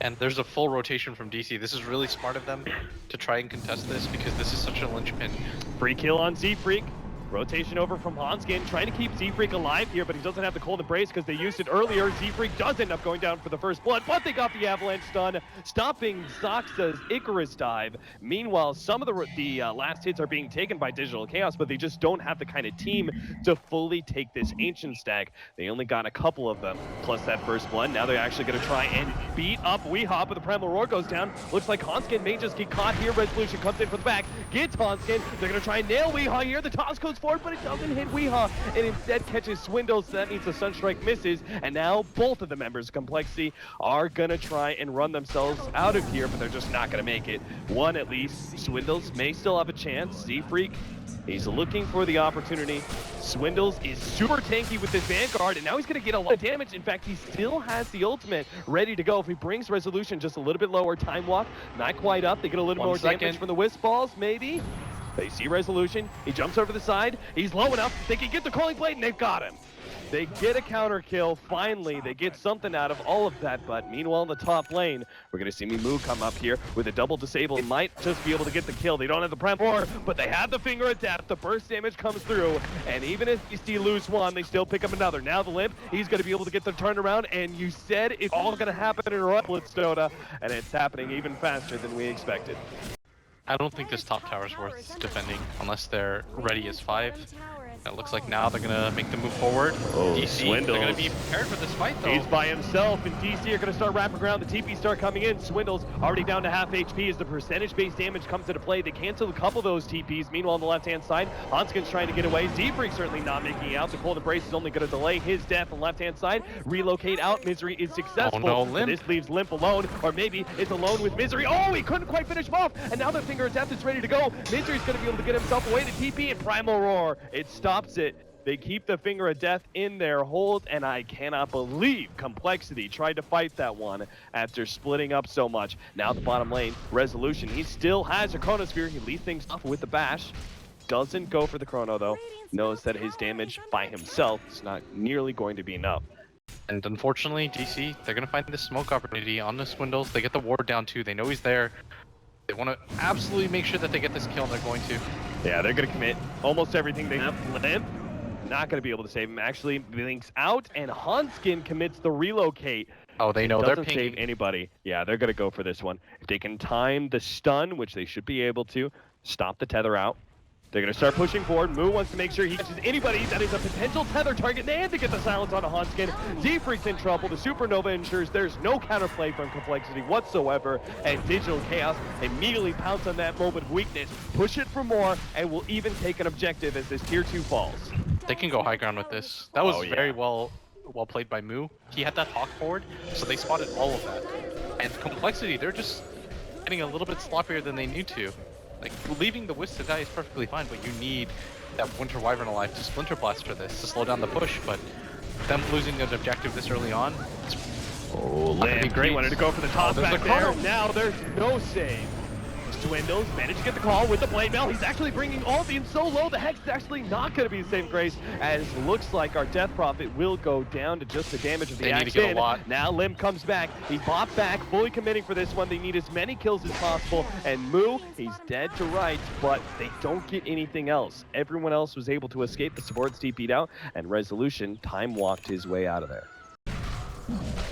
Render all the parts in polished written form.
And there's a full rotation from DC. This is really smart of them to try and contest this because this is such a linchpin. Free kill on Z-Freak. Rotation over from Hanskin, trying to keep Z-Freak alive here, but he doesn't have the cold embrace because they used it earlier. Z-Freak does end up going down for the first blood, but they got the avalanche stun, stopping Zoxa's Icarus dive. Meanwhile, some of the last hits are being taken by Digital Chaos, but they just don't have the kind of team to fully take this Ancient stack. They only got a couple of them, plus that first blood. Now they're actually going to try and beat up Weehaw, but the Primal Roar goes down. Looks like Hanskin may just get caught here. Resolution comes in from the back, gets Hanskin. They're going to try and nail Weehaw here. The toss goes forward, but it doesn't hit Weehaw, and instead catches Swindles. So that means the Sunstrike misses, and now both of the members of Complexity are gonna try and run themselves out of here, but they're just not gonna make it. One at least. Swindles may still have a chance. Z-Freak, he's looking for the opportunity. Swindles is super tanky with this Vanguard, and now he's gonna get a lot of damage. In fact, he still has the ultimate ready to go. If he brings Resolution just a little bit lower, Time Walk, not quite up. They get a little more damage from the Wisp Balls, maybe. They see Resolution, he jumps over the side, he's low enough, they can get the Calling Blade, and they've got him. They get a counter kill, finally, they get something out of all of that, but meanwhile in the top lane, we're gonna see Mimu come up here with a double disable, might just be able to get the kill. They don't have the Prem War, but they have the Finger of Death, the burst damage comes through, and even if you see lose one, they still pick up another. Now the Limp, he's gonna be able to get the turnaround, and you said it's all gonna happen in Rutlets, Dota, and it's happening even faster than we expected. I don't think this top tower is worth defending unless they're ready as 5. It looks like now they're gonna make the move forward. Oh, DC, Swindles. they're gonna be prepared for this fight though. He's by himself, and DC are gonna start wrapping around. The TP start coming in. Swindles already down to half HP as the percentage-based damage comes into play. They cancel a couple of those TPs. Meanwhile, on the left-hand side, Hanskin's trying to get away. Z-Freak certainly not making it out. The Cold Embrace is only gonna delay his death on the left-hand side. Relocate out. Misery is successful. Oh no, Limp. This leaves Limp alone, or maybe it's alone with Misery. Oh, he couldn't quite finish him off, and now the Finger of Death is ready to go. Misery's gonna be able to get himself away to TP, and Primal Roar, it stops it. They keep the Finger of Death in their hold, and I cannot believe Complexity tried to fight that one after splitting up so much. Now the bottom lane, Resolution, he still has a Chronosphere. He leads things off with the Bash. Doesn't go for the Chrono though. Knows that his damage by himself is not nearly going to be enough. And unfortunately, DC, they're gonna find this smoke opportunity on the Swindles. They get the ward down too. They know he's there. They want to absolutely make sure that they get this kill, and they're going to. Yeah, they're going to commit almost everything they have. Limp, not going to be able to save him. Actually, blinks out, and Hanskin commits the relocate. Oh, they know they're doesn't pinging. save anybody. Yeah, they're going to go for this one. If they can time the stun, which they should be able to, stop the tether out. They're going to start pushing forward. Moo wants to make sure he catches anybody that is a potential tether target. They had to get the silence on a Hanskin. Z-Freak's in trouble. The Supernova ensures there's no counterplay from Complexity whatsoever. And Digital Chaos immediately pounce on that moment of weakness, push it for more, and will even take an objective as this tier 2 falls. They can go high ground with this. That was very well played by Moo. He had that hawk forward, so they spotted all of that. And Complexity, they're just getting a little bit sloppier than they need to. Like, leaving the Wisp to die is perfectly fine, but you need that Winter Wyvern alive to Splinter Blast for this, to slow down the push, but them losing an objective this early on, it's Limp, great, wanted to go for the toss back there. Now there's no save. Swindles managed to get the call with the blade mail. He's actually bringing all the so low. The Hex is actually not going to be the same grace, as looks like our Death Prophet will go down to just the damage of the axe. Need to get a lot. Now Limp comes back. He bought back, fully committing for this one. They need as many kills as possible. And Moo, he's dead to rights, but they don't get anything else. Everyone else was able to escape. The supports TP'd out, and Resolution time walked his way out of there.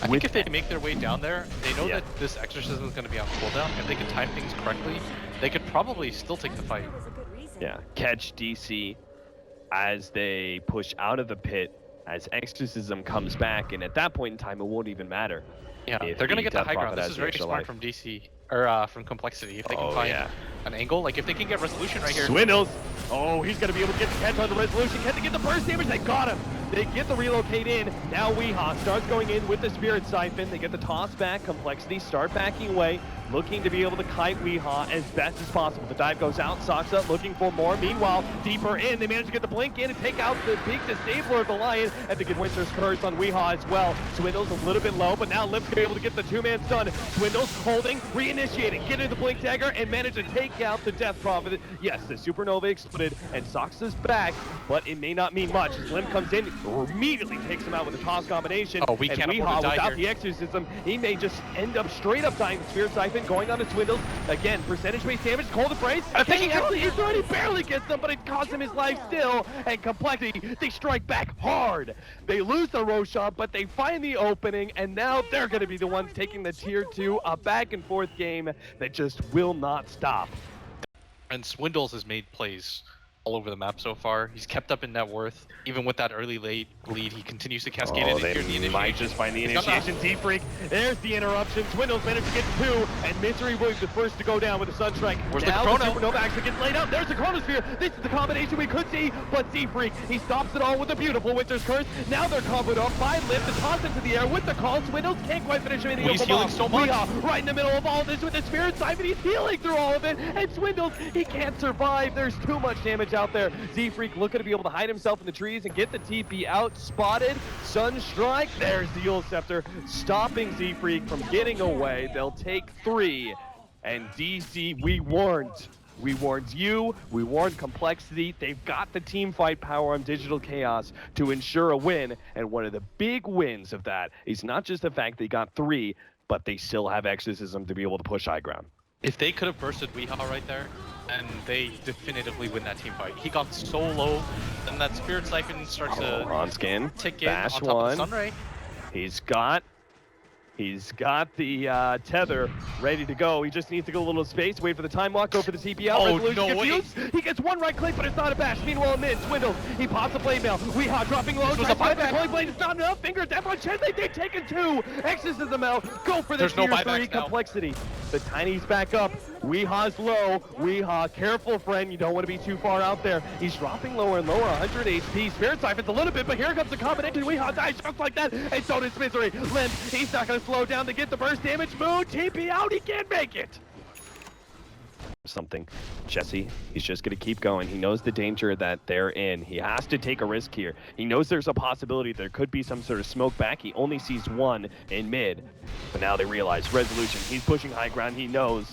I think if they make their way down there, they know that this exorcism is going to be on cooldown. If they can time things correctly, they could probably still take the fight. Yeah, catch DC as they push out of the pit, as exorcism comes back, and at that point in time, it won't even matter. Yeah, they're going to get the high ground. This is very smart from DC, or from Complexity. If they can find an angle, like if they can get Resolution right here. Swindles! Oh, he's going to be able to get the catch on the Resolution. Can they get the burst damage? They got him! They get the relocate in. Now Weehaw starts going in with the Spirit Siphon. They get the toss back. Complexity start backing away, looking to be able to kite Weehaw as best as possible. The dive goes out. Soxa looking for more. Meanwhile, deeper in, they manage to get the blink in and take out the big disabler of the Lion, and they get Winter's Curse on Weehaw as well. Swindles a little bit low, but now Limp's able to get the two-man stun. Swindles holding, reinitiating, getting the blink dagger, and manage to take out the Death Prophet. Yes, the Supernova exploded, and Soxa's back, but it may not mean much as Limp comes in. immediately takes him out with a toss combination. Oh, we and can't afford to die without here. the exorcism, he may just end up straight up dying. The Spirit Siphon going on to Swindles. Again, percentage-based damage, cold embrace. Can he actually hit through? He barely gets them, but it costs him his life still. And Complexity, they strike back hard. They lose the Roshan, but they find the opening, and now they're going to be the ones taking the tier 2, a back and forth game that just will not stop. And Swindles has made plays all over the map so far. He's kept up in net worth. Even with that early late lead, he continues to cascade it into the initiation. Might just find the initiation. Z-Freak, there's the interruption. Swindles managed to get 2, and Misery was the first to go down with a Sunstrike. Where's now the the Chrono? Supernova actually gets laid out. There's the Chronosphere. This is the combination we could see, but Z-Freak, he stops it all with a beautiful Winter's Curse. Now they're comboed up by Lift, the toss into the air with the call. Swindles can't quite finish him. He's healing so much. Right in the middle of all of this with the Spirit Siphon. He's healing through all of it, and Swindles, he can't survive. There's too much damage out there. Z-Freak looking to be able to hide himself in the trees and get the TP out. Spotted. Sunstrike. There's the Yule Scepter, stopping Z-Freak from getting away. They'll take 3. And DC, we warned. We warned you. We warned Complexity. They've got the team fight power on Digital Chaos to ensure a win. And one of the big wins of that is not just the fact they got 3, but they still have Exorcism to be able to push high ground. If they could have bursted Weehaw right there, and they definitively win that team fight. He got so low, then that Spirit Siphon starts to Ronskin, tick in Bash on top one. of the Sunray. He's got the tether ready to go. He just needs to go a little space, wait for the time walk, go for the TP out. Oh, Resolution no way. confused. He gets one right click, but it's not a bash. Meanwhile, mid, Swindles, he pops a blade mail. Weehaw dropping low, This was tries a to get buyback. the holy blade, it's not enough. Finger death on Chen, they've taken 2. Exorcism out, go for the There's no tier buybacks 3 now. Complexity. The Tiny's back up. Weehaw's low. Weehaw, careful friend, you don't want to be too far out there. He's dropping lower and lower, 100 HP. Spirit Siphon's a little bit, but here comes the combination. Weehaw dies just like that, and so does Misery. Limp, he's not going to slow down to get the burst damage. Moon, TP out, he can't make it. Something. Jesse, he's just going to keep going. He knows the danger that they're in. He has to take a risk here. He knows there's a possibility there could be some sort of smoke back. He only sees 1 in mid, but now they realize Resolution. He's pushing high ground. He knows.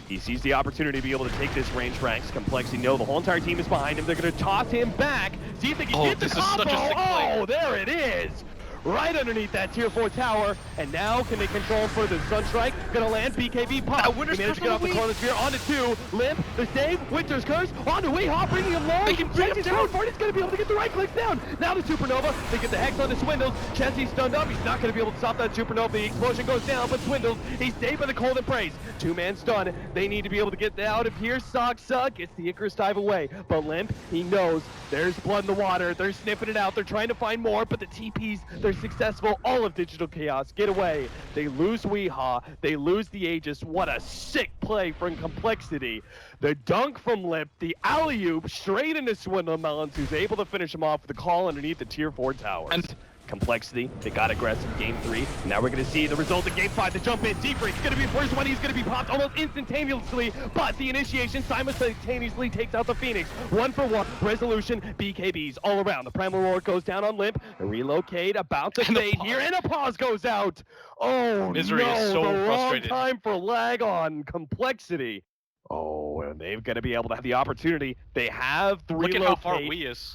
He sees the opportunity to be able to take this range ranks. Complexity, no, the whole entire team is behind him. They're going to toss him back. See if they can get the this is combo. such a sick play. Oh, there it is. Right underneath that tier 4 tower, and now can they control for the Sunstrike? Gonna land, BKB pop. He managed to get off the Chronosphere, onto 2, Limp, the save, Winter's Curse, onto Weehaw, bringing him low. They can bring him down. He's gonna be able to get the right clicks down. Now the Supernova, they get the Hex on the Swindles. Chessie's stunned up, he's not gonna be able to stop that Supernova. The explosion goes down, but Swindles, he's saved by the cold embrace. 2-man stun, they need to be able to get out of here. Suck, gets the Icarus dive away. But Limp, he knows there's blood in the water. They're sniffing it out, they're trying to find more, but the TPs, they're successful. All of Digital Chaos get away. They lose Weehaw. They lose the Aegis. What a sick play from Complexity. The dunk from Lip, the alley-oop straight into Swindle Melons, who's able to finish him off with the call underneath the tier 4 towers. And Complexity, they got aggressive game 3. Now we're going to see the result of game 5. The jump in, Z-Freak's going to be the first one. He's going to be popped almost instantaneously, but the initiation simultaneously takes out the Phoenix. 1 for 1. Resolution, BKBs all around. The Primal Roar goes down on Limp. Relocate, about to fade here, and a pause goes out. Oh, Misery no, is so the frustrated. wrong time for lag on Complexity. Oh, and they've got to be able to have the opportunity. They have to Look relocate. at how far Wee is.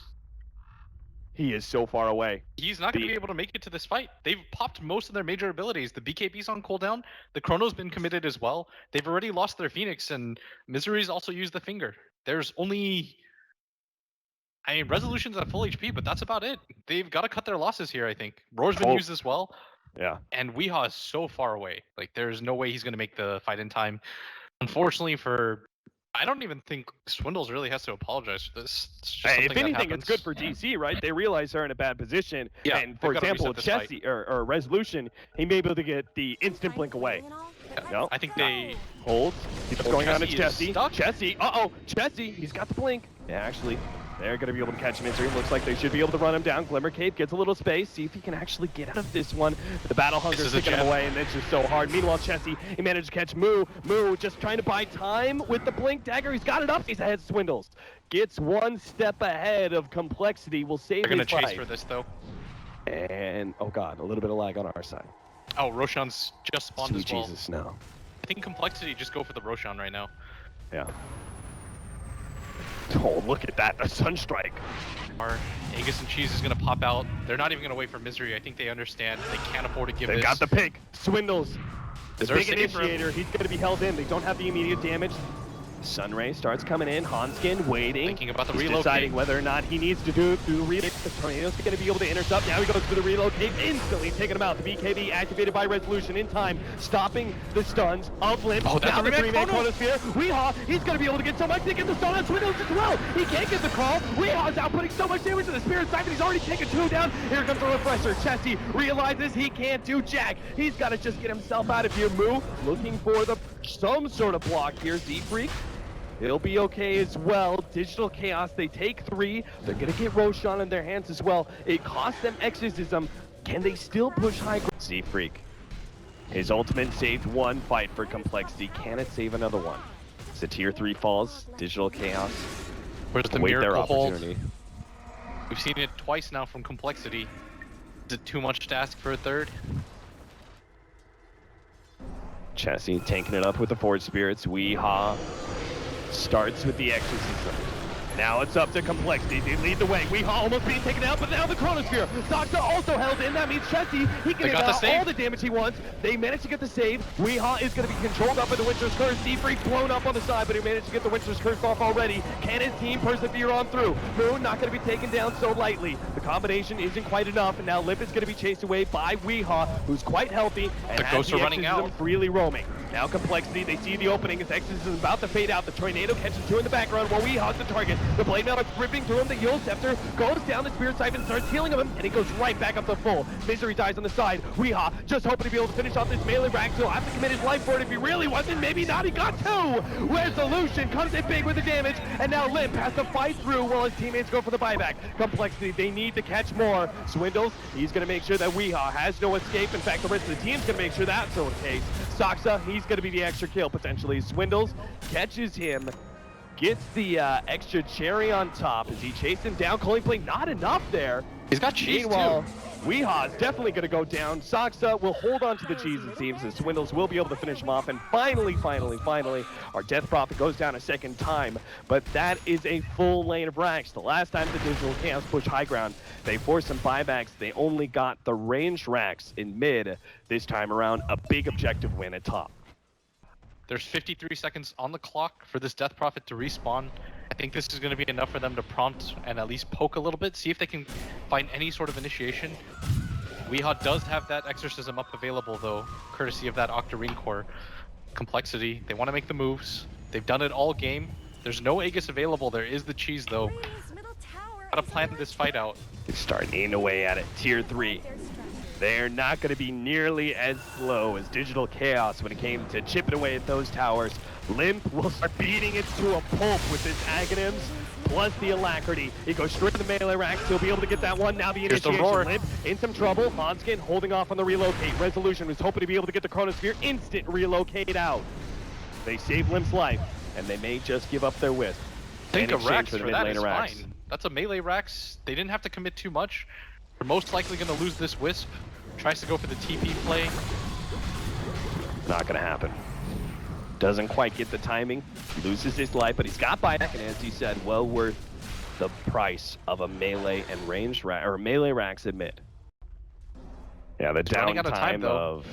He is so far away. He's not going to be able to make it to this fight. They've popped most of their major abilities. The BKB's on cooldown. The Chrono's been committed as well. They've already lost their Phoenix, and Misery's also used the Finger. There's only... I mean, Resolution's at full HP, but that's about it. They've got to cut their losses here, I think. Roar's been used as well. Yeah. And Weehaw is so far away. Like, there's no way he's going to make the fight in time. Unfortunately for... I don't even think Swindles really has to apologize for this. It's just Hey, if something that anything, it's happens. good for DC, right? They realize they're in a bad position. Yeah, and for they've gotta example, reset this fight. Chessie or Resolution, he may be able to get the instant blink away. No, I think they... holds. He's going on to Chessie is Chessie. stuck. Chessie, Chessie, he's got the blink. Yeah, actually, they're going to be able to catch him in three. Looks like they should be able to run him down. Glimmer Cape gets a little space. See if he can actually get out of this one. The Battle Hunger is taking him away, and it's just so hard. Meanwhile, Chessie, he managed to catch Moo. Moo just trying to buy time with the blink dagger. He's got it up. He's ahead of Swindles. Gets one step ahead of Complexity. Will save They're his going to chase life. for this, though. And, oh god, a little bit of lag on our side. Oh, Roshan's just spawned Sweet as well. Jesus, no. I think Complexity just go for the Roshan right now. Yeah. Oh, look at that, the Sunstrike. Our Angus and Cheese is going to pop out. They're not even going to wait for Misery. I think they understand they can't afford to give They've this. got the pick. Swindles. The Is there a big save for him? initiator, he's going to be held in. They don't have the immediate damage. Sunray starts coming in. Hanskin waiting. Thinking about the He's relocate. deciding whether or not he needs to do the relocate. The Tornado's going to be able to intercept. Now he goes for the relocate. Instantly taking him out. The BKB activated by Resolution in time. Stopping the stuns of Limp. Oh, that's now a the remake three-man Chrono. Chronosphere. Weehaw, he's going to be able to get so much. They get the stun on Swindles as well. He can't get the call. Weehaw's outputting so much damage to the Spirit Siphon. He's already taken 2 down. Here comes the refresher. Chesty realizes he can't do jack. He's got to just get himself out of here. Moo looking for some sort of block here. Z-Freak. It'll be okay as well. Digital Chaos, they take 3. They're gonna get Roshan in their hands as well. It cost them Exorcism. Can they still push high? Z-Freak. His ultimate saved 1 fight for Complexity. Can it save another one? So tier 3 falls. Digital Chaos. Where's the Await their miracle hold? opportunity. We've seen it twice now from Complexity. Is it too much to ask for a third? Chessie tanking it up with the Forge Spirits. Weehaw starts with the Exorcism. Now it's up to Complexity. They lead the way. Weehaw almost being taken out, but now the Chronosphere. Saksa also held in. That means Chessie, he can get out all the damage he wants. They managed to get the save. Weehaw is going to be controlled up by the Winter's Curse. Z-Freak blown up on the side, but he managed to get the Winter's Curse off already. Can his team persevere on through? Moon not going to be taken down so lightly. The combination isn't quite enough, and now Lip is going to be chased away by Weehaw, who's quite healthy and The has ghosts the are running Exorcism out. freely roaming. Now Complexity, they see the opening. His Exorcism is about to fade out. The Tornado catches 2 in the background while Weehaw's the target. The Blade Mail is ripping through him. The Yule Scepter goes down. The Spirit Siphon starts healing him, and he goes right back up to full. Misery dies on the side. Weehaw just hoping to be able to finish off this melee rack. He'll have to commit his life for it if he really wasn't. Maybe not. He got 2. Resolution comes in big with the damage, and now Limp has to fight through while his teammates go for the buyback. Complexity, they need to catch more. Swindles, he's going to make sure that Weehaw has no escape. In fact, the rest of the team's going to make sure that's the case. Saksa, he's going to be the extra kill potentially. Swindles catches him, gets the extra cherry on top as he chased him down. Calling play not enough there. He's got cheese Meanwhile, too. Weehaw's definitely going to go down. Saksa will hold on to the cheese, it seems, and Swindles will be able to finish him off. And finally, our Death Prophet goes down a second time. But that is a full lane of racks. The last time the Digital Chaos pushed high ground, they forced some buybacks. They only got the ranged racks in mid. This time around, a big objective win at top. There's 53 seconds on the clock for this Death Prophet to respawn. I think this is going to be enough for them to prompt and at least poke a little bit, see if they can find any sort of initiation. Weehaw does have that Exorcism up available though, courtesy of that Octarine Core. Complexity, they want to make the moves. They've done it all game. There's no Aegis available. There is the cheese though. Gotta plan this fight out. They start eating away at it. Tier 3. They're not going to be nearly as slow as Digital Chaos when it came to chipping away at those towers. Limp will start beating it to a pulp with his Aghanims, plus the Alacrity. He goes straight to the melee racks. He'll be able to get that one. Now the initiation. Limp in some trouble. Hanskin holding off on the relocate. Resolution was hoping to be able to get the Chronosphere. Instant relocate out. They save Limp's life, and they may just give up their wisp. Think In of exchange Rax for the for that mid-lane is Rax. fine. That's a melee Rax. They didn't have to commit too much. They're most likely going to lose this Wisp. Tries to go for the TP play. Not gonna happen. Doesn't quite get the timing. Loses his life, but he's got buyback, and as you said, well worth the price of a melee and ranged rack, or melee racks at mid. Yeah, the downtime of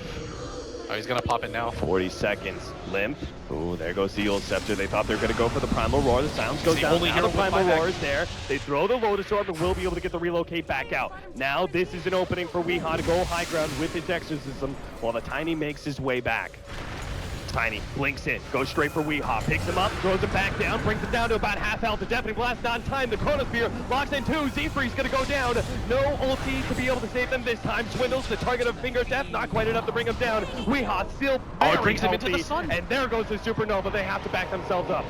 Oh, he's gonna pop it now. 40 seconds. Limp. Ooh, there goes the Yule Scepter. They thought they were gonna go for the Primal Roar. The sounds goes down. Now the Primal Roar is there. They throw the Lotus Orb and will be able to get the relocate back out. Now this is an opening for Weehaw to go high ground with his Exorcism while the Tiny makes his way back. Tiny blinks in, goes straight for Weehaw, picks him up, throws him back down, brings him down to about half health. The Deafening Blast on time. The Chronosphere locks in 2. Z-Freak's gonna go down. No ulti to be able to save them this time. Swindles the target of Finger Death, not quite enough to bring him down. Weehaw still very brings him healthy, into the sun. and there goes the Supernova. They have to back themselves up.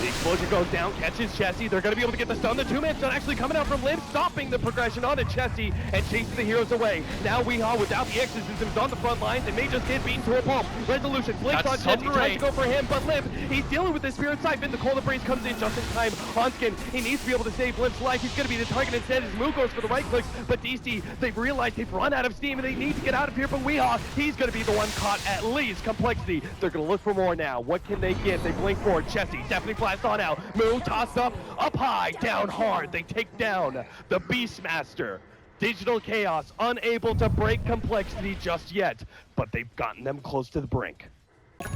The explosion goes down, catches Chessie. They're going to be able to get the stun. The 2-man stun actually coming out from Limp, stopping the progression onto Chessie and chasing the heroes away. Now Weehaw, without the Exorcisms on the front lines, and may just get beaten to a pulp. Resolution blinks on Chessie, tries to go for him, but Limp, he's dealing with the Spirit Siphon. The Cold Embrace comes in just in time. Hanskin, he needs to be able to save Limp's life. He's going to be the target instead. His move goes for the right clicks, but DC, they've realized they've run out of steam and they need to get out of here. But Weehaw, he's going to be the one caught at least. Complexity, they're going to look for more now. What can they get? They blink forward. Chessie, definitely flash. blast on out. Moo tossed up high, down hard. They take down the Beastmaster. Digital Chaos unable to break Complexity just yet, but they've gotten them close to the brink.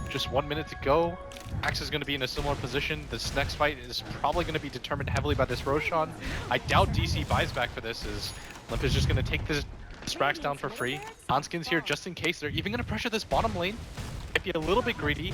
Just 1 minute to go. Axe is going to be in a similar position. This next fight is probably going to be determined heavily by this Roshan. I doubt DC buys back for this, as Limp is just going to take this Sprax down for free. Onskin's here just in case. They're even going to pressure this bottom lane. Might be a little bit greedy,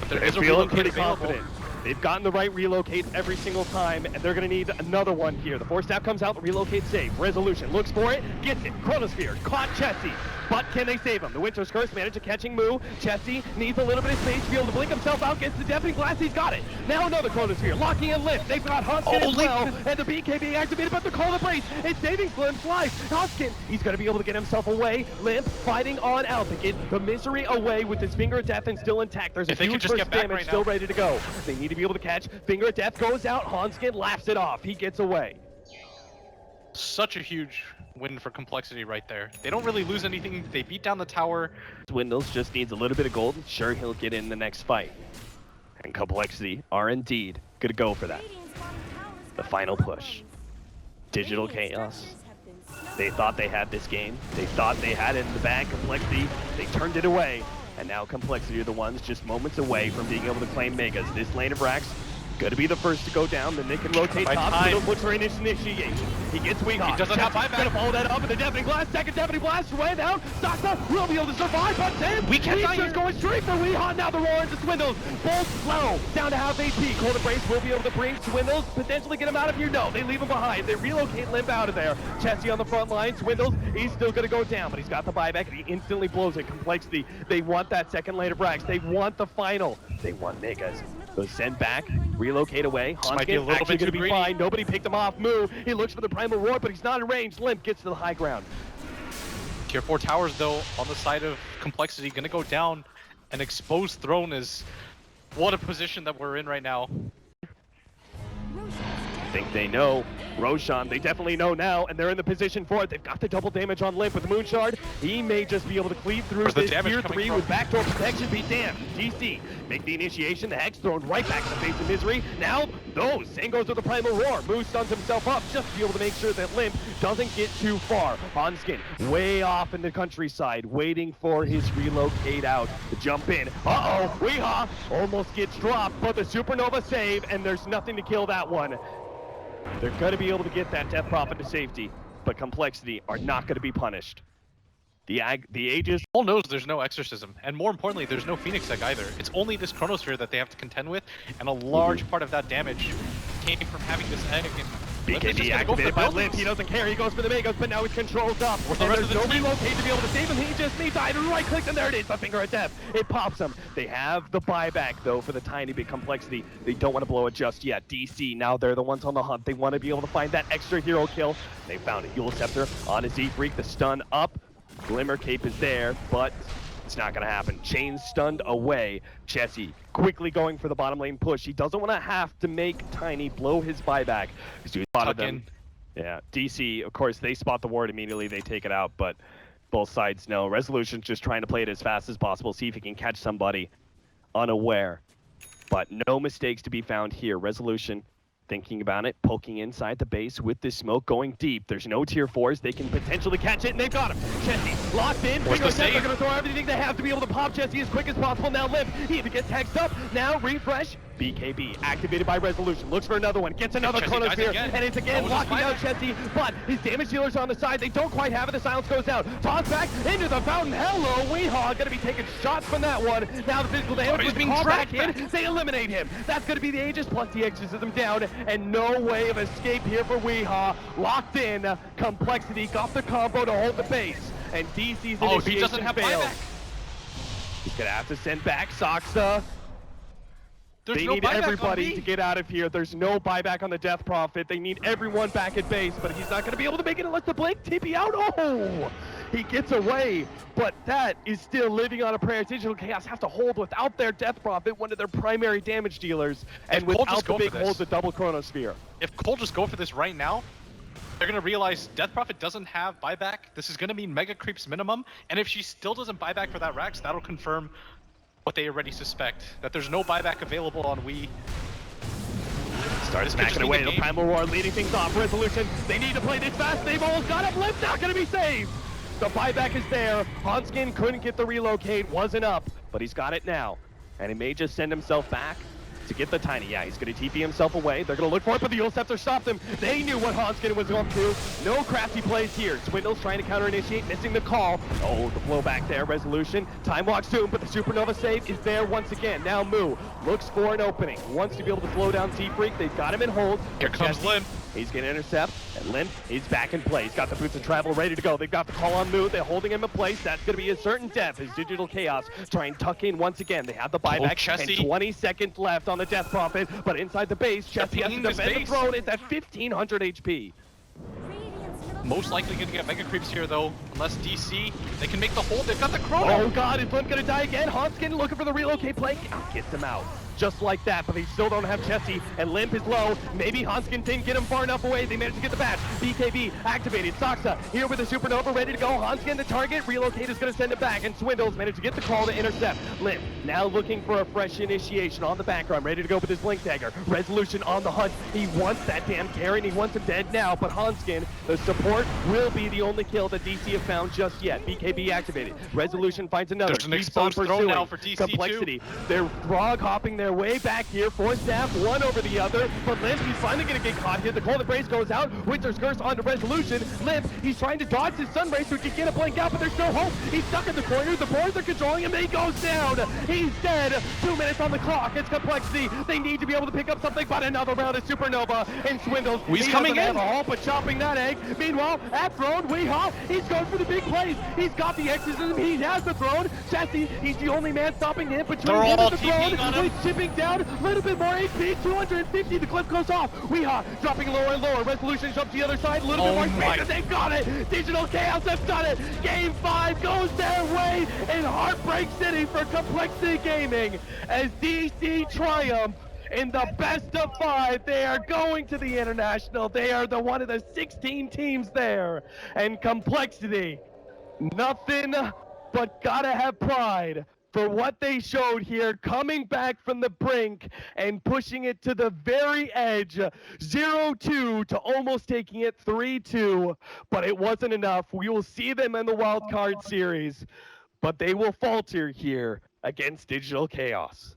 but there is a feeling relocate pretty available. confident. They've gotten the right relocate every single time, and they're going to need another one here. The force staff comes out, the relocate save. Resolution looks for it, gets it. Chronosphere caught Chessie, but can they save him? The Winter's Curse managed to catching Moo. Chessie needs a little bit of space to be able to blink himself out, gets the Deafening Blast, he's got it. Now another Chronosphere, locking in Limp. They've got Huskin as well, and the BK being activated, but the Call of Brace, it's saving Limp's life. Huskin, he's going to be able to get himself away. Limp fighting on out to get the misery away with his Finger of Death and still intact. There's a huge burst damage still ready to go. They need to be able to catch. Finger of Death goes out, Hanskin laughs it off. He gets away. Such a huge win for Complexity right there. They don't really lose anything. They beat down the tower. Dwindles just needs a little bit of gold. Sure, he'll get in the next fight. And Complexity are indeed gonna go for that. The final push. Digital Chaos. They thought they had this game. They thought they had it in the bag. Complexity, they turned it away. And now Complexity are the ones just moments away from being able to claim Megas. This lane of Rax gonna be the first to go down, then they can rotate top. Dwindles looks for initiation. He gets Weehawk. He doesn't have buyback. Gonna follow that up with the Deafening Blast. Second Deafening Blast way down. Saksa will be able to survive, but then We can't die just going straight for Weehawk. Now the roar into Swindles. Both low, down to half HP. Cold Embrace will be able to bring Swindles, potentially get him out of here. No, they leave him behind. They relocate Limp out of there. Chessie on the front line. Swindles, he's still gonna go down, but he's got the buyback and he instantly blows it. Complexity, they want that second lane of Rax. They want the final. They want Megas. So send back, relocate away. Might be a Hanskin little actually bit too gonna be greedy. fine. Nobody picked him off. Moo, he looks for the Primal Roar, but he's not in range. Limp gets to the high ground. Tier 4 towers, though, on the side of Complexity, gonna go down. An exposed throne is what a position that we're in right now. I think they know. Roshan, they definitely know now, and they're in the position for it. They've got the double damage on Limp with the Moonshard. He may just be able to cleave through Where's the this damage tier coming 3 from? with backdoor protection. Be damned. DC make the initiation. The Hex thrown right back to the face of misery. Now, no, Zane goes with the Primal Roar. Moose stuns himself up just to be able to make sure that Limp doesn't get too far. Hanskin way off in the countryside, waiting for his relocate out to jump in. Uh-oh, Weehaw almost gets dropped, but the Supernova save, and there's nothing to kill that one. They're going to be able to get that Death Prophet to safety, but Complexity are not going to be punished. The Aegis... All knows there's no Exorcism, and more importantly, there's no Phoenix Egg either. It's only this Chronosphere that they have to contend with, and a large part of that damage came from having this egg. And BKB activated by Limp. He doesn't care. He goes for the Megas, but now he's controlled up. And there's no relocate to be able to save him. He just needs either right click, and there it is, the Finger of Death. It pops him. They have the buyback, though, for the tiny bit Complexity. They don't want to blow it just yet. DC, now they're the ones on the hunt. They want to be able to find that extra hero kill. They found it. Yule Scepter on a Z-Freak. The stun up. Glimmer Cape is there, but it's not going to happen. Chain stunned away. Chessie quickly going for the bottom lane push. He doesn't want to have to make Tiny blow his buyback. He's spotted them. Yeah, DC, of course, they spot the ward immediately. They take it out, but both sides know. Resolution's just trying to play it as fast as possible, see if he can catch somebody unaware. But no mistakes to be found here. Resolution thinking about it, poking inside the base with this smoke, going deep. There's no tier 4s. They can potentially catch it, and they've got him. Chessie locked in. They're going to throw everything they have to be able to pop Chessie as quick as possible. Now Limp, he even gets hexed up. Now refresh. BKB activated by Resolution. Looks for another one. Gets another Chronosphere. And it's again locking out Chessie. But his damage dealer's on the side. They don't quite have it. The silence goes out. Toss back into the fountain. Hello, Weehawk. Going to be taking shots from that one. Now the physical damage is being called back in. They eliminate him. That's going to be the Aegis plus the Exorcism down. And no way of escape here for Weehaw. Locked in. Complexity got the combo to hold the base. And DC's initiation he doesn't have failed. buyback. He's going to have to send back Saksa. There's They no need buyback everybody on to get out of here. There's no buyback on the Death Prophet. They need everyone back at base, but he's not going to be able to make it unless the Blink TP out. Oh! He gets away, but that is still living on a prayer. Digital Chaos have to hold without their Death Prophet, one of their primary damage dealers, and without the big hold, the double Chronosphere. If Cole just go for this right now, they're going to realize Death Prophet doesn't have buyback. This is going to mean Mega Creeps minimum, and if she still doesn't buy back for that Rax, that'll confirm what they already suspect, that there's no buyback available on Wii. Started smacking away. The Primal Roar leading things off. Resolution, they need to play this fast. They've almost got him. Limp's not going to be saved. The buyback is there. Hanskin couldn't get the relocate. Wasn't up, but he's got it now. And he may just send himself back to get the Tiny. Yeah, he's going to TP himself away. They're going to look for it, but the Yule Scepter stopped them. They knew what Hanskin was going to do. No crafty plays here. Swindle's trying to counter-initiate, missing the call. Oh, the blow back there. Resolution. Time walk soon, but the Supernova save is there once again. Now Moo looks for an opening. Wants to be able to slow down Z-Freak. They've got him in hold. Here comes Limp. He's going to intercept, and Limp is back in play. He's got the boots of travel ready to go. They've got the call on Moo. They're holding him in place. That's going to be a certain death as Digital Chaos try and tuck in once again. They have the buyback, and 20 seconds left on the Death Prophet, but inside the base, Chessie has to defend the throne. It's at 1,500 HP. Most likely going to get Mega Creeps here, though. Unless DC, they can make the hold. They've got the Chrono. Oh, God, is Limp going to die again? Hanskin looking for the relocate play. Gets him out. Just like that, but they still don't have Chessie, and Limp is low. Maybe Hanskin didn't get him far enough away. They managed to get the batch. BKB activated. Saksa here with the Supernova ready to go. Hanskin the target. Relocate is going to send it back, and Swindles managed to get the call to intercept. Limp now looking for a fresh initiation on the background, ready to go with his Blink Dagger. Resolution on the hunt. He wants that damn carry, and he wants him dead now, but Hanskin, the support, will be the only kill that DC have found just yet. BKB activated. Resolution finds another. There's an exposed throne now for DC Complexity. They're frog hopping their way back here. Four staff, one over the other, but Limp, he's finally going to get caught here. The Golden Brace goes out. Winter's Curse onto Resolution. Limp, he's trying to dodge his Sunray so he can get a blink out, but there's no hope. He's stuck in the corner. The boards are controlling him. He goes down. He's dead. 2 minutes on the clock. It's Complexity. They need to be able to pick up something, but another round of Supernova and Swindles. He's coming in. But chopping that egg. Meanwhile, at Throne, Weehaw, he's going for the big plays. He's got the exorcism. He has the Throne. Chessie, he's the only man stopping him, but they're all the Throne. He's chipping down. A little bit more HP. 250. The clip goes off. Weehaw dropping lower and lower. Resolution jumps to the other side. A little bit more speed, and they've got it. Digital Chaos have done it. Game 5 goes their way in Heartbreak City for Complexity Gaming as DC triumph. In the best of 5, they are going to the International. They are one of the 16 teams there. And Complexity, nothing but gotta have pride for what they showed here, coming back from the brink and pushing it to the very edge, 0-2 to almost taking it 3-2, but it wasn't enough. We will see them in the wild card series, but they will falter here against Digital Chaos.